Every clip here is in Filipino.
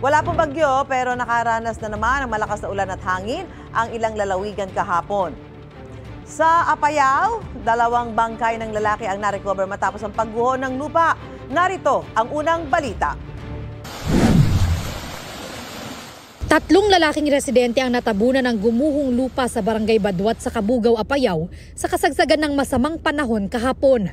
Wala pong bagyo pero nakaranas na naman ng malakas na ulan at hangin ang ilang lalawigan kahapon. Sa Apayao, 2 bangkay ng lalaki ang narecover matapos ang pagguho ng lupa. Narito ang unang balita. 3 lalaking residente ang natabunan ng gumuhong lupa sa Barangay Baduat sa Kabugao, Apayao sa kasagsagan ng masamang panahon kahapon.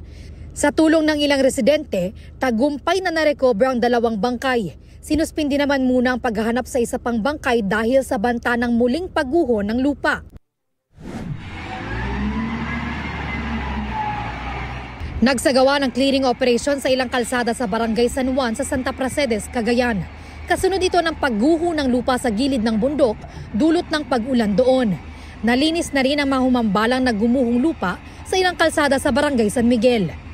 Sa tulong ng ilang residente, tagumpay na narecover ang 2 bangkay. Sinuspindi naman muna ang paghahanap sa isa pang bangkay dahil sa banta ng muling pagguho ng lupa. Nagsagawa ng clearing operation sa ilang kalsada sa Barangay San Juan sa Santa Pracedes, Cagayan. Kasunod ito ng pagguho ng lupa sa gilid ng bundok, dulot ng pag-ulan doon. Nalinis na rin ang mga humambalang na gumuhong lupa sa ilang kalsada sa Barangay San Miguel.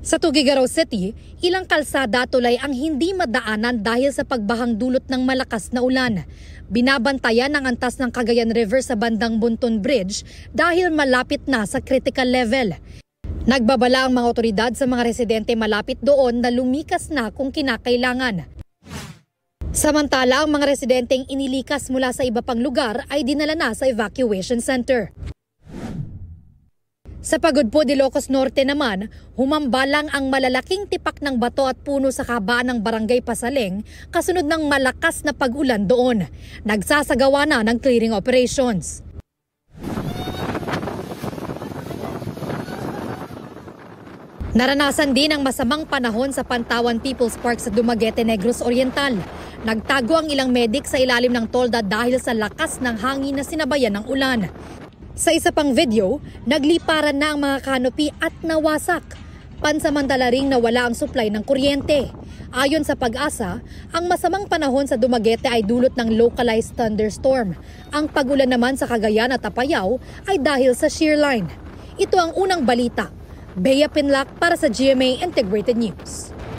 Sa Tuguegarao City, ilang kalsada tulay ang hindi madaanan dahil sa pagbahang dulot ng malakas na ulan. Binabantayan ang antas ng Cagayan River sa bandang Bunton Bridge dahil malapit na sa critical level. Nagbabala ang mga otoridad sa mga residente malapit doon na lumikas na kung kinakailangan. Samantala, ang mga residenteng inilikas mula sa iba pang lugar ay dinala na sa evacuation center. Sa Pagudpod, Ilocos Norte naman, humambalang ang malalaking tipak ng bato at puno sa kabaan ng Barangay Pasaleng kasunod ng malakas na pag-ulan doon. Nagsasagawa na ng clearing operations. Naranasan din ang masamang panahon sa Pantawan People's Park sa Dumaguete, Negros Oriental. Nagtago ang ilang medik sa ilalim ng tolda dahil sa lakas ng hangin na sinabayan ng ulan. Sa isa pang video, nagliparan na ang mga canopy at nawasak. Pansamantala ring nawala ang supply ng kuryente. Ayon sa Pag-asa, ang masamang panahon sa Dumaguete ay dulot ng localized thunderstorm. Ang pag-ulan naman sa Cagayan at Apayao ay dahil sa shear line. Ito ang unang balita. Bea Pinlac para sa GMA Integrated News.